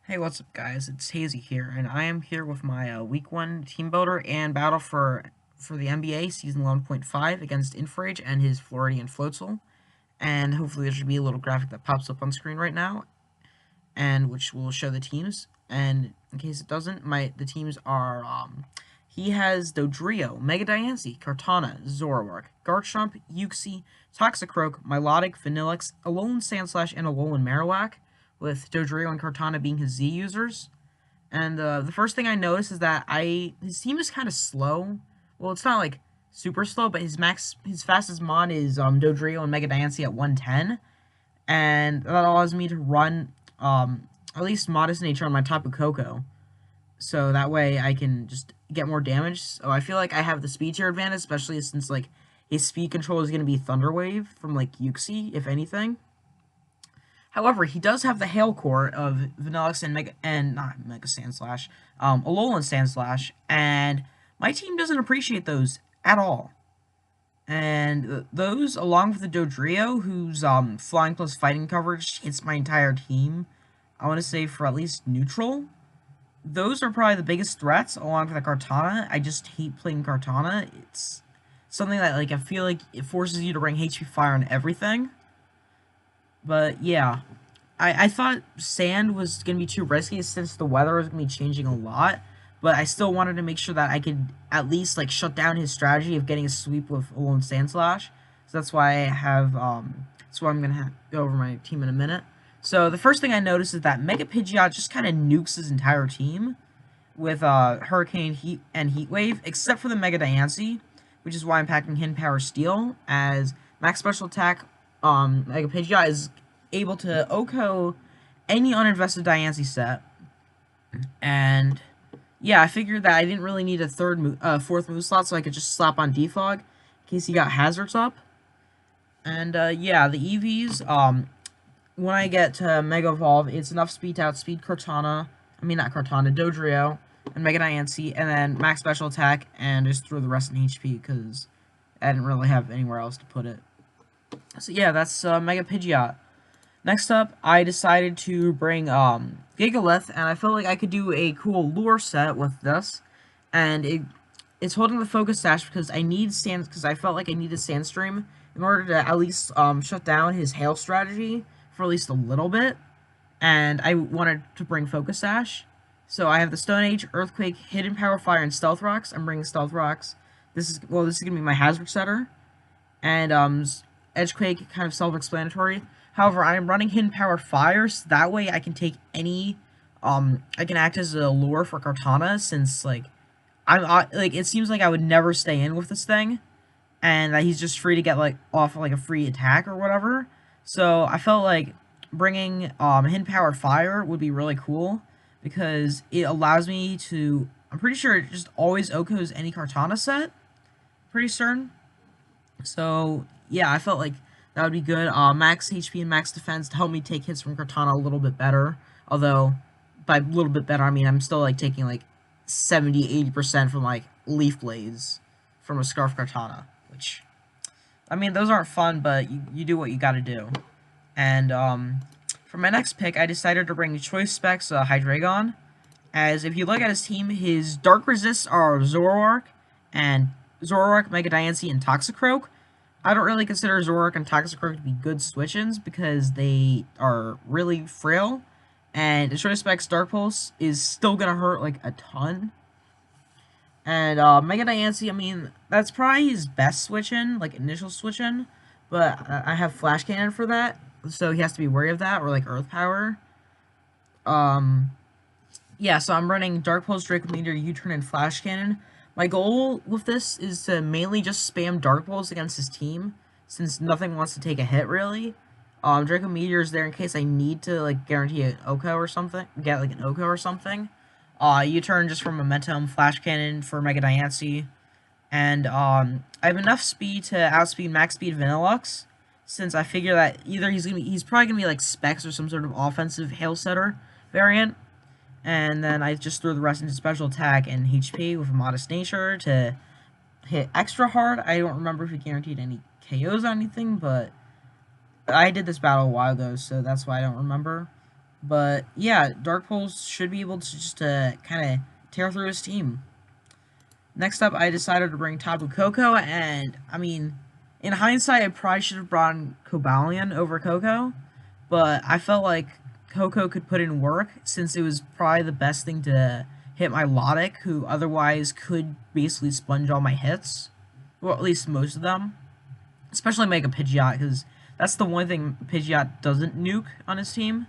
Hey, what's up, guys? It's Hazy here, and I am here with my Week 1 team builder and battle for the MBA Season 11.5 against Inferage and his Floridian Floatzel. And hopefully there should be a little graphic that pops up on screen right now, and which will show the teams. And in case it doesn't, the teams are, he has Dodrio, Mega Diancie, Kartana, Zoroark, Garchomp, Uxie, Toxicroak, Milotic, Vanilluxe, Alolan Sandslash, and Alolan Marowak, with Dodrio and Kartana being his Z users. And the first thing I noticed is that his team is kind of slow. Well, it's not like super slow, but his fastest mon is Dodrio and Mega Diancie at 110, and that allows me to run at least Modest Nature on my Tapu Koko, so that way I can just get more damage. So I feel like I have the speed tier advantage, especially since like his speed control is going to be Thunder Wave from like Uxie, if anything. However, he does have the Hail Core of Vanilluxe and not Mega Sandslash, Alolan Sandslash, and my team doesn't appreciate those at all. And those, along with the Dodrio, whose flying plus fighting coverage hits my entire team, I want to say for at least neutral, those are probably the biggest threats, along with the Kartana. I just hate playing Kartana. It's something that like I feel like it forces you to bring HP Fire on everything. But yeah, I thought Sand was going to be too risky since the weather was going to be changing a lot. But I still wanted to make sure that I could at least like shut down his strategy of getting a sweep with Alolan Sandslash. So that's why I have, that's why I'm going to go over my team in a minute. So the first thing I noticed is that Mega Pidgeot just kind of nukes his entire team with Hurricane, Heat, and Heat Wave, except for the Mega Diancie, which is why I'm packing Hidden Power Steel, as Max Special Attack Mega Pidgeot is able to OHKO any uninvested Diancie set. And yeah, I figured that I didn't really need a fourth move slot, so I could just slap on Defog in case he got hazards up. And yeah, the EVs, when I get to Mega Evolve, it's enough speed to outspeed Cortana. I mean, not Cortana, Dodrio, and Mega Diancie, and then max special attack, and just throw the rest in HP, because I didn't really have anywhere else to put it. So yeah, that's Mega Pidgeot. Next up, I decided to bring Gigalith, and I felt like I could do a cool lure set with this. And it's holding the Focus Sash because I felt like I needed Sandstream in order to at least shut down his Hail strategy for at least a little bit. And I wanted to bring Focus Sash. So I have the Stone Age, Earthquake, Hidden Power Fire, and Stealth Rocks. I'm bringing Stealth Rocks. This is gonna be my Hazard setter. And Edgequake, kind of self-explanatory. However, I am running Hidden Power Fire, so that way I can take any, I can act as a lure for Kartana, since, like, it seems like I would never stay in with this thing, and that he's just free to get, like, off, like, a free attack or whatever. So I felt like bringing, Hidden Power Fire would be really cool, because it allows me to, I'm pretty sure it just always OHKOs any Kartana set, pretty certain. So, yeah, I felt like that would be good. Max HP and max defense to help me take hits from Kartana a little bit better. Although, by a little bit better, I mean I'm still like taking like 70-80% from like Leaf Blades from a Scarf Kartana. Which, I mean, those aren't fun, but you do what you gotta do. And for my next pick, I decided to bring Choice Specs Hydreigon. As if you look at his team, his Dark Resists are Zoroark, Mega Diancie, and Toxicroak. I don't really consider Zoroark and Toxicroak to be good switch-ins because they are really frail, and the Choice Specs Dark Pulse is still gonna hurt like a ton. And Mega Diancie, I mean, that's probably his best switch-in, like initial switch-in, but I have Flash Cannon for that, so he has to be wary of that, or like Earth Power. Yeah, so I'm running Dark Pulse, Draco Meteor, U-Turn, and Flash Cannon. My goal with this is to mainly just spam Dark Pulse against his team, since nothing wants to take a hit, really. Draco Meteor is there in case I need to, like, guarantee an OHKO or something, get, like, an OHKO or something. U-Turn just for momentum, Flash Cannon for Mega Diancie, and, I have enough speed to outspeed max speed Vanilluxe, since I figure that either he's probably gonna be, like, Specs or some sort of offensive Hail Setter variant, and then I just throw the rest into special attack and HP with a Modest Nature to hit extra hard. I don't remember if he guaranteed any KOs or anything, but I did this battle a while ago, so that's why I don't remember. But yeah, Dark Pulse should be able to just kind of tear through his team. Next up, I decided to bring Tapu Koko, and I mean, in hindsight, I probably should have brought in Cobalion over Koko, but I felt like Koko could put in work since it was probably the best thing to hit my Lodic, who otherwise could basically sponge all my hits, well, at least most of them, especially Mega Pidgeot, because that's the one thing Pidgeot doesn't nuke on his team.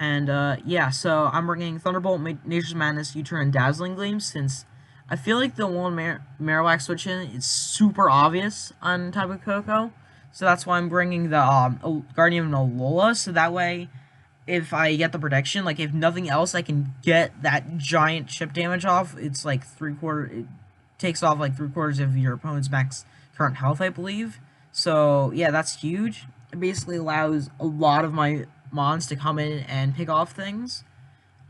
And yeah, so I'm bringing Thunderbolt, Nature's Madness, U-Turn, and Dazzling Gleam since I feel like the one Marowak switch in is super obvious on Tapu Koko. So that's why I'm bringing the Guardian of Alola, so that way if I get the prediction, like if nothing else, I can get that giant chip damage off. It's like it takes off like 3/4 of your opponent's max current health, I believe. So yeah, that's huge. It basically allows a lot of my mons to come in and pick off things.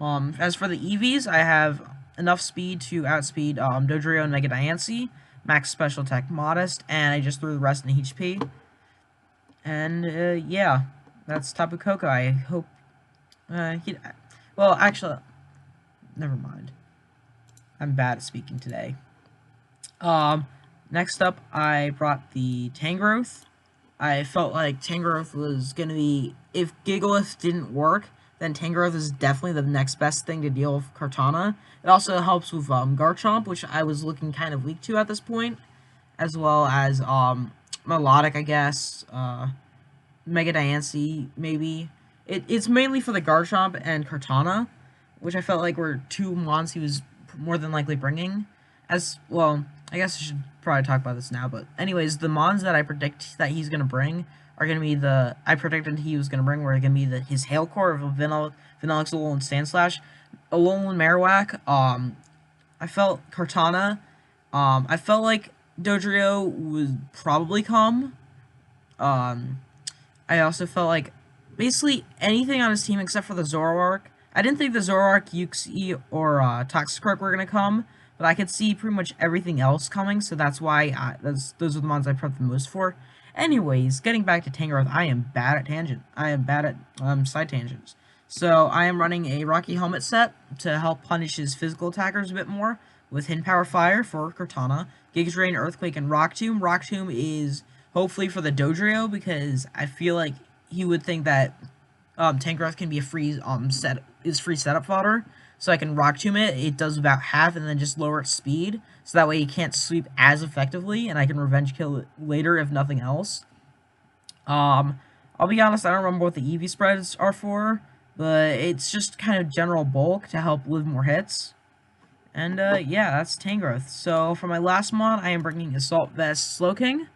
As for the EVs, I have enough speed to outspeed Dodrio and Mega Diancie, max special attack modest, and I just threw the rest in HP. And yeah, that's Tapu Koko. I hope well, actually, never mind. I'm bad at speaking today. Next up, I brought the Tangrowth. I felt like Tangrowth was gonna be, if Gigalith didn't work, then Tangrowth is definitely the next best thing to deal with Kartana. It also helps with Garchomp, which I was looking kind of weak to at this point, as well as Melodic, I guess. Mega Diancie, maybe. It's mainly for the Garchomp and Kartana, which I felt like were two mons he was more than likely bringing. As well, I guess I should probably talk about this now, but anyways, the mons that I predict that he's gonna bring are gonna be I predicted he was gonna bring were gonna be his Hail Core of Vanilluxe, Alolan Sandslash, Alolan Marowak. I felt Kartana. I felt like Dodrio would probably come. I also felt like basically anything on his team except for the Zoroark. I didn't think the Zoroark, Uxie, or Toxicroak were going to come, but I could see pretty much everything else coming, so that's why those are the ones I prepped the most for. Anyways, getting back to Tangrowth, I am bad at tangent. I am bad at side tangents. So I am running a Rocky Helmet set to help punish his physical attackers a bit more with Hidden Power Fire for Cortana, Giga Drain, Earthquake, and Rock Tomb. Rock Tomb is hopefully for the Dodrio because I feel like he would think that Tangrowth can be a free free setup fodder. So I can Rock Tomb it. It does about half and then just lower its speed. So that way he can't sweep as effectively and I can revenge kill it later if nothing else. I'll be honest, I don't remember what the EV spreads are for, but it's just kind of general bulk to help live more hits. And yeah, that's Tangrowth. So for my last mod, I am bringing Assault Vest Slowking,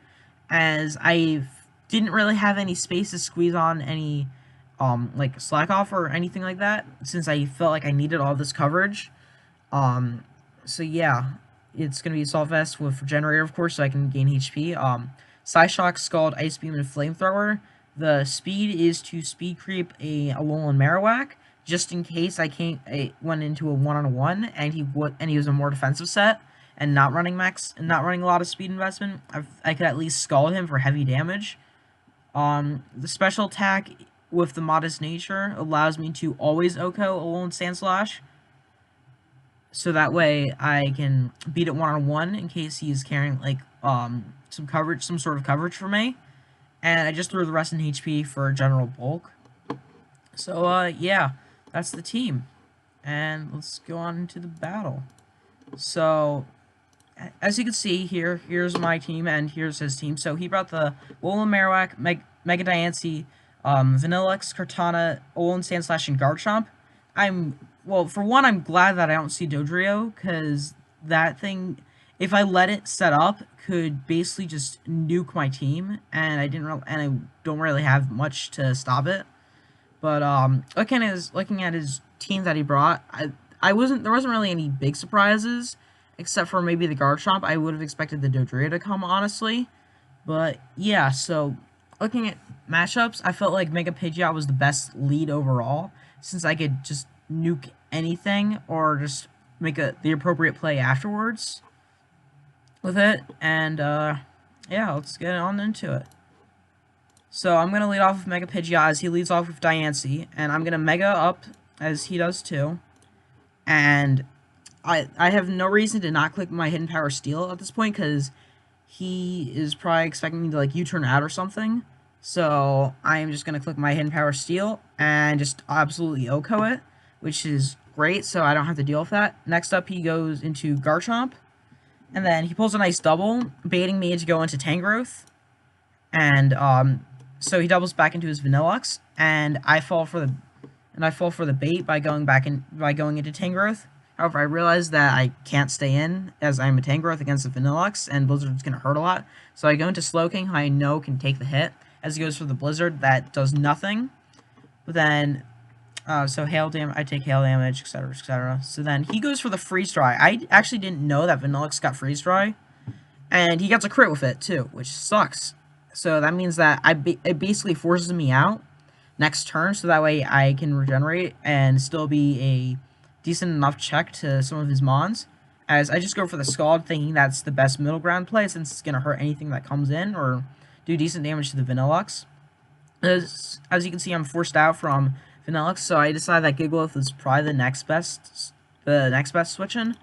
as I didn't really have any space to squeeze on any like slack off or anything like that, since I felt like I needed all this coverage. So yeah, it's gonna be Assault Vest with Generator, of course, so I can gain HP. Psyshock, Scald, Ice Beam, and Flamethrower. The speed is to speed creep a Alolan Marowak, just in case I went into a one-on-one and he was a more defensive set and not running a lot of speed investment. I could at least Scald him for heavy damage. The special attack with the Modest Nature allows me to always OHKO Alolan Sandslash, so that way I can beat it one-on-one in case he's carrying like some sort of coverage for me. And I just threw the rest in HP for general bulk. So yeah, that's the team. And let's go on into the battle. So as you can see here, here's my team and here's his team. So he brought the Alolan Marowak, Mega Diancie, Vanilluxe, Kartana, Alolan Sandslash, and Garchomp. Well, for one, I'm glad that I don't see Dodrio, because that thing, if I let it set up, could basically just nuke my team, and I don't really have much to stop it. But looking at his team that he brought, there wasn't really any big surprises, except for maybe the Garchomp. I would have expected the Dodrio to come, honestly. But yeah, so looking at matchups, I felt like Mega Pidgeot was the best lead overall, since I could just nuke anything or just make the appropriate play afterwards with it. And yeah, let's get on into it. So I'm going to lead off with Mega Pidgeot as he leads off with Diancie, and I'm going to Mega up as he does too. And I have no reason to not click my Hidden Power Steel at this point, because he is probably expecting me to, like, U-turn out or something. So I am just going to click my Hidden Power Steel and just absolutely OHKO it, which is great, so I don't have to deal with that. Next up, he goes into Garchomp, and then he pulls a nice double, baiting me to go into Tangrowth. And so he doubles back into his Vanilluxe, and I fall for the bait by going into Tangrowth. However, I realize that I can't stay in, as I'm a Tangrowth against the Vanilluxe, and Blizzard's going to hurt a lot. So I go into Slowking, who I know can take the hit, as he goes for the Blizzard that does nothing. But then, so I take hail damage, etc., etc. So then he goes for the Freeze Dry. I actually didn't know that Vanilluxe got Freeze Dry, and he gets a crit with it too, which sucks. So that means that it basically forces me out next turn, so that way I can regenerate and still be a decent enough check to some of his mons. As I just go for the Scald, thinking that's the best middle ground play, since it's going to hurt anything that comes in, or do decent damage to the Vanilluxe. As you can see, I'm forced out from Vanilluxe, so I decided that Gigalith is probably the next best switch in.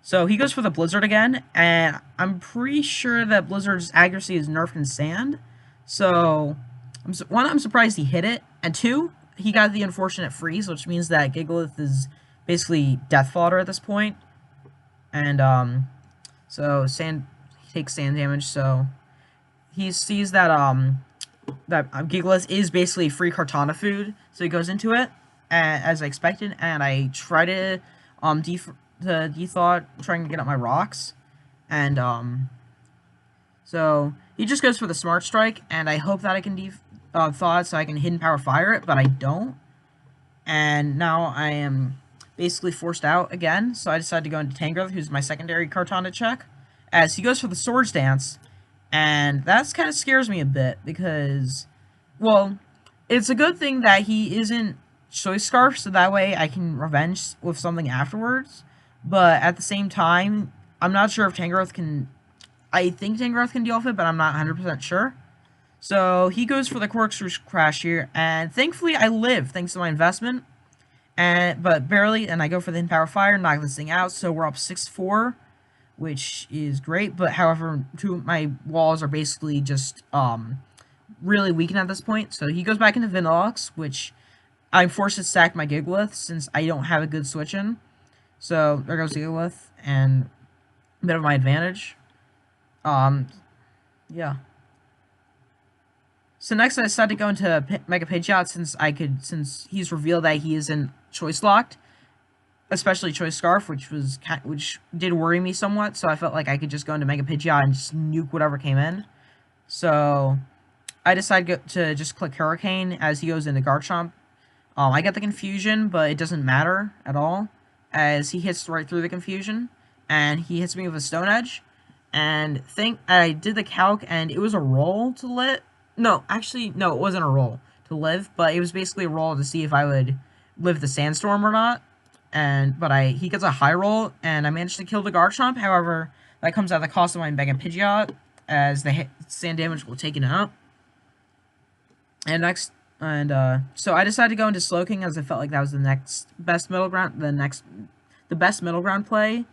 So he goes for the Blizzard again, and I'm pretty sure that Blizzard's accuracy is nerfed in Sand. So, I'm surprised he hit it, and two, he got the unfortunate freeze, which means that Gigalith is basically death fodder at this point. And, so he takes sand damage, so he sees that, Gigalith is basically free Kartana food, so he goes into it, as I expected, and I try to, de-thought, trying to get up my rocks, and, so he just goes for the Smart Strike, and I hope that I can thought so I can Hidden Power Fire it, but I don't, and now I am basically forced out again, so I decided to go into Tangrowth, who's my secondary Kartana check, as he goes for the Swords Dance, and that kind of scares me a bit, because, well, it's a good thing that he isn't Choice Scarf, so that way I can revenge with something afterwards, but at the same time, I'm not sure if Tangrowth can, I think Tangrowth can deal with it, but I'm not 100% sure. So he goes for the Corkscrew Crash here, and thankfully I live, thanks to my investment, but barely, and I go for the Hidden Power Fire, knock this thing out, so we're up 6-4, which is great, but however, two of my walls are basically just, really weakened at this point, so he goes back into Vanilluxe, which I'm forced to stack my Gigalith, since I don't have a good switch-in, so there goes Gigalith, and a bit of my advantage. Yeah. So next I decided to go into Mega Pidgeot, since he's revealed that he isn't choice locked, especially Choice Scarf, which did worry me somewhat, so I felt like I could just go into Mega Pidgeot and just nuke whatever came in. So I decided to just click Hurricane as he goes into Garchomp. I get the confusion, but it doesn't matter at all, as he hits right through the confusion, and he hits me with a Stone Edge, and I did the calc, and it was a roll to live. No, actually, no, it wasn't a roll to live, but it was basically a roll to see if I would live the Sandstorm or not, he gets a high roll, and I managed to kill the Garchomp. However, that comes at the cost of my Mega Pidgeot, as the sand damage will take it out. So I decided to go into Slowking, as I felt like that was the best middle ground play.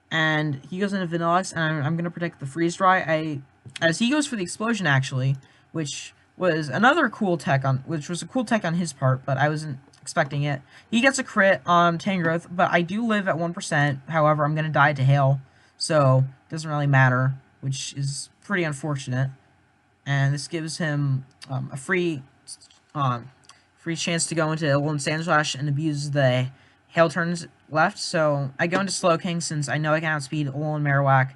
And he goes into Vanilluxe, and I'm gonna protect the Freeze Dry. As he goes for the Explosion, actually, which was a cool tech on his part, but I wasn't expecting it. He gets a crit on Tangrowth, but I do live at 1%. However, I'm gonna die to hail, so it doesn't really matter, which is pretty unfortunate. And this gives him a free chance to go into Alolan Sandslash and abuse the hail turns left. So I go into Slowking, since I know I can outspeed Alolan Marowak,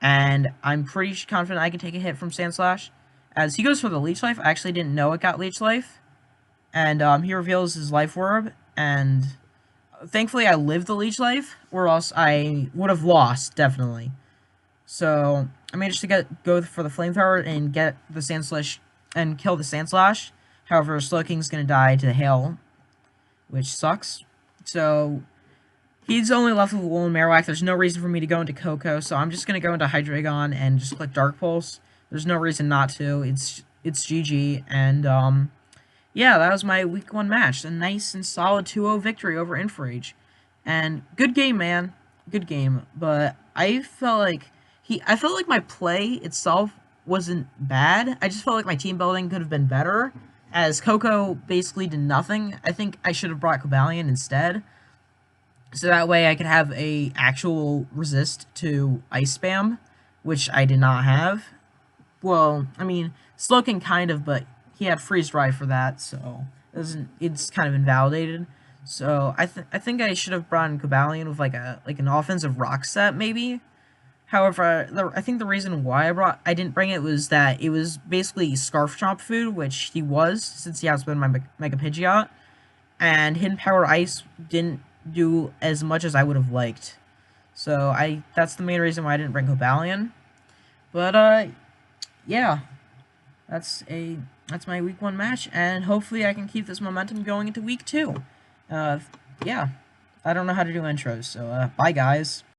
and I'm pretty confident I can take a hit from Sandslash. As he goes for the Leech Life, I actually didn't know it got Leech Life, and he reveals his Life Orb, and thankfully I lived the Leech Life, or else I would have lost, definitely. So I managed to go for the Flamethrower and get the Sandslash and kill the Sandslash. However, Slowking's gonna die to hail, which sucks. So he's only left with Alolan Marowak. There's no reason for me to go into Coco, so I'm just gonna go into Hydreigon and just click Dark Pulse. There's no reason not to. it's GG, and yeah, that was my week 1 match. A nice and solid 2-0 victory over Inferage. And good game, man. Good game. But I felt like my play itself wasn't bad. I just felt like my team building could have been better. As Coco basically did nothing. I think I should have brought Cobalion instead. So that way I could have a actual resist to Ice Spam, which I did not have. Well, I mean, Slowking kind of, but he had Freeze Dry for that, so it's kind of invalidated. So I think I should have brought in Cobalion with like an offensive rock set maybe. However, I think the reason why I didn't bring it was that it was basically Scarf Chomp food, which he was since he has been my Mega Pidgeot, and Hidden Power Ice didn't do as much as I would have liked. So that's the main reason why I didn't bring Cobalion. But yeah, that's my week 1 match, and hopefully I can keep this momentum going into week 2. Yeah, I don't know how to do intros, so bye guys.